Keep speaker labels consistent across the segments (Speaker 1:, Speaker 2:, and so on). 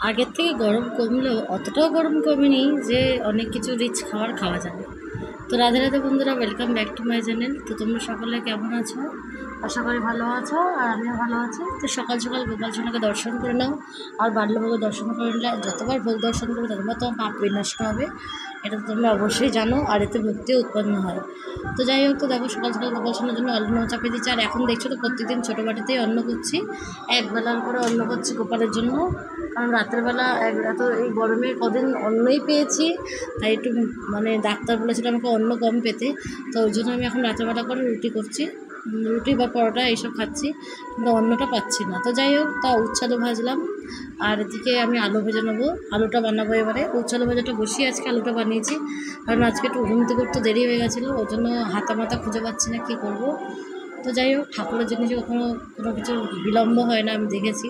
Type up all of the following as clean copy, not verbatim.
Speaker 1: আগের থেকে গরম কমলেও অতটাও গরম কমেনি যে অনেক কিছু রিচ খাওয়া যাবে। তো রাধে রাধে বন্ধুরা, welcome back to my channel. তো তোমরা সকলে কেমন আছো? আশা করি ভালো আছো, আর আমিও ভালো আছি। তো সকাল সকাল গোপাল সোনাকে দর্শন করে নাও, আর বাল্যভোগের দর্শন করে নিলে যতবার ভোগ দর্শন করবে ততবার তোমার পাপ বিনষ্ট হবে, এটা তো তোমরা অবশ্যই জানো, আর এতে ভক্তিও উৎপন্ন হয়। তো যাই হোক, তো দেখো সকাল সকাল গোপাল সোনার জন্য অন্ন চাপিয়ে দিচ্ছি। আর এখন দেখছো তো প্রত্যেকদিন ছোটো বাটিতেই অন্ন করছি, একবেলার করে অন্ন করছি গোপালের জন্য। কারণ রাত্রেবেলা এত এই গরমে কদিন অন্নই পেয়েছি, তাই একটু মানে ডাক্তার বলেছিল আমাকে অন্ন কম পেতে, তো ওই জন্য আমি এখন রাত্রেবেলা করে রুটি করছি, রুটি বা পরোটা এইসব খাচ্ছি, কিন্তু অন্নটা পাচ্ছি না। তো যাই হোক, তা উচ্ছালো ভাজলাম, আর এদিকে আমি আলু ভেজে নেবো, আলুটা বানাবো এবারে। উচ্ছালো ভাজাটা বসিয়ে আজকে আলুটা বানিয়েছি, কারণ আজকে একটু ঘুম থেকে উঠতে দেরি হয়ে গেছিলো, ওই জন্য হাতা মাথা খুঁজে পাচ্ছি না কী করবো। তো যাই হোক, ঠাকুরের জিনিসে কোনো কিছু বিলম্ব হয় না, আমি দেখেছি।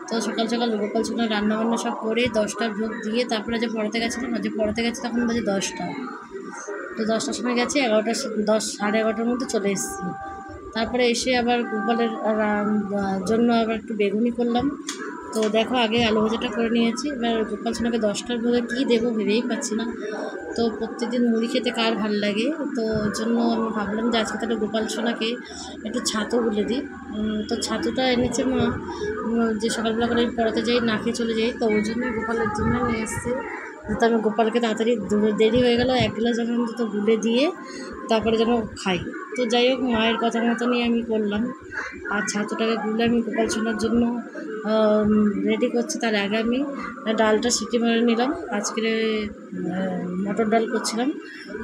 Speaker 1: তো সকাল সকাল গোপাল সোনার রান্নাবান্না সব করে 10টার ভোগ দিয়ে তারপরে যে পড়াতে গেছিলাম, যে পড়াতে গেছি তখন বাজে 10টা। তো 10টার সময় গেছি, 11টা 10 সাড়ে 11টার মধ্যে চলে এসেছি। তারপরে এসে আবার গোপালের জন্য আবার একটু বেগুনি করলাম। তো দেখো, আগে আলু ভাজাটা করে নিয়েছি, এবার গোপাল সোনাকে 10টার ভোগে কী দেবো ভেবেই পাচ্ছি না। তো প্রত্যেকদিন মুড়ি খেতে কার ভাল লাগে, তো ওই জন্য আমি ভাবলাম যে আজকে তাহলে গোপাল সোনাকে একটু ছাতু গুলে দিই। তো ছাতুটা এনেছে মা, যে সকালবেলা করে আমি পড়াতে যাই না খেয়ে চলে যাই, তো ওই জন্যই গোপালের জন্য নিয়ে এসছে, যাতে আমি গোপালকে তাড়াতাড়ি দেরি হয়ে গেল এক গ্লাস যখন তো গুলে দিয়ে তারপরে যেন খাই। তো যাই হোক, মায়ের কথা মতনই আমি করলাম, আর ছাতুটাকে গুলে আমি গোপাল সোনার জন্য রেডি করছি। তার আগে আমি ডালটা সিটি মেরে নিলাম। আজকে মটর ডাল করছিলাম,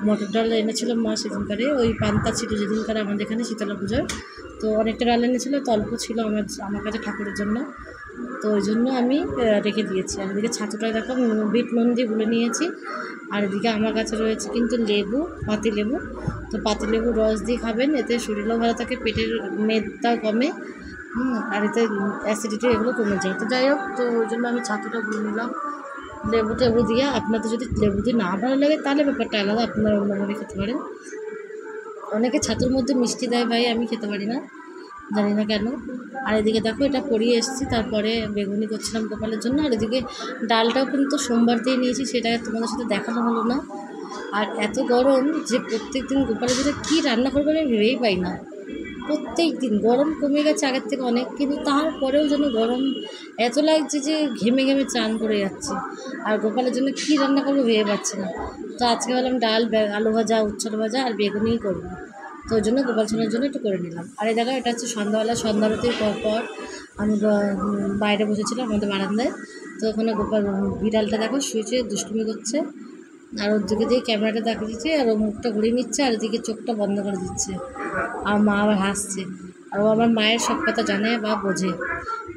Speaker 1: মটর ডাল এনেছিলাম মা সেদিনকারে, ওই পান্তা ছিল যেদিনকারে আমাদের এখানে শীতলা পুজোর, তো অনেকটা ডাল এনেছিলো, তো অল্প ছিল আমার কাছে ঠাকুরের জন্য, তো ওই জন্য আমি রেখে দিয়েছি। আর এদিকে ছাতুটা দেখো বিট নুন দিয়ে গুলে নিয়েছি। আর এদিকে আমার কাছে রয়েছে কিন্তু লেবু, পাতিলেবু। তো পাতিলেবুর রস দিয়ে খাবেন, এতে শরীরও ভালো থাকে, পেটের মেদটাও কমে, আর এতে অ্যাসিডিটি এগুলো কমে যায়। তো যাই হোক, তো ওই জন্য আমি ছাতুটা গুলে নিলাম লেবু টেবু দিয়ে। আপনাদের যদি লেবু দিয়ে না ভালো লাগে তাহলে ব্যাপারটা আলাদা, আপনারা অন্যভাবে খেতে পারেন। অনেকে ছাতুর মধ্যে মিষ্টি দেয়, ভাই আমি খেতে পারি না, জানি না কেন। আর এদিকে দেখো, এটা পরিয়ে এসেছি, তারপরে বেগুনি করছিলাম গোপালের জন্য। আর এদিকে ডালটাও কিন্তু সোমবার দিয়ে নিয়েছি, সেটা তোমাদের সাথে দেখানো হলো না। আর এত গরম যে প্রত্যেক দিন গোপালের জন্য কী রান্না করবো আমি ভেবেই পাই না। প্রত্যেক দিন গরম কমে গেছে আগের থেকে অনেক, কিন্তু তারপরেও যেন গরম এত লাগছে যে ঘেমে ঘেমে চান করে যাচ্ছে, আর গোপালের জন্য কী রান্না করবো ভেবে পাচ্ছি না। তো আজকে বললাম ডাল, আলু ভাজা, উচ্ছল ভাজা আর বেগুনিই করবো, তো ওই জন্য গোপাল সোনার জন্য একটু করে নিলাম। আর এই দেখো, এটা হচ্ছে সন্ধ্যাবেলা, সন্ধ্যা আরতির পর আমি বাইরে বসেছিলাম আমাদের বারান্দায়। তো ওখানে বিড়ালটা দেখো শুয়েছে, দুষ্টুমি করছে, আর ওর দিকে দিয়ে ক্যামেরাটা দেখা দিচ্ছে, আর ও মুখটা ঘুরিয়ে নিচ্ছে, আর ওদিকে চোখটা বন্ধ করে দিচ্ছে, আর মা আবার হাসছে। আর ও আমার মায়ের সব কথা জানে বা বোঝে।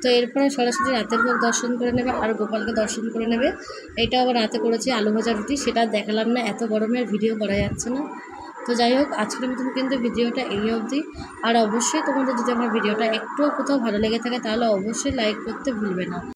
Speaker 1: তো এরপরে সরাসরি রাতের ভোগ দর্শন করে নেবে, আর গোপালকে দর্শন করে নেবে। এটা আবার রাতে করেছি আলু ভাজা রুটি, সেটা দেখালাম না, এত গরমে ভিডিও করা যাচ্ছে না। তো যাই হোক, আজকের মতন কিন্তু ভিডিওটা এই অবধি। আর অবশ্যই তোমাদের যদি আমার ভিডিওটা একটুও কোথাও ভালো লেগে থাকে তাহলে অবশ্যই লাইক করতে ভুলবে না।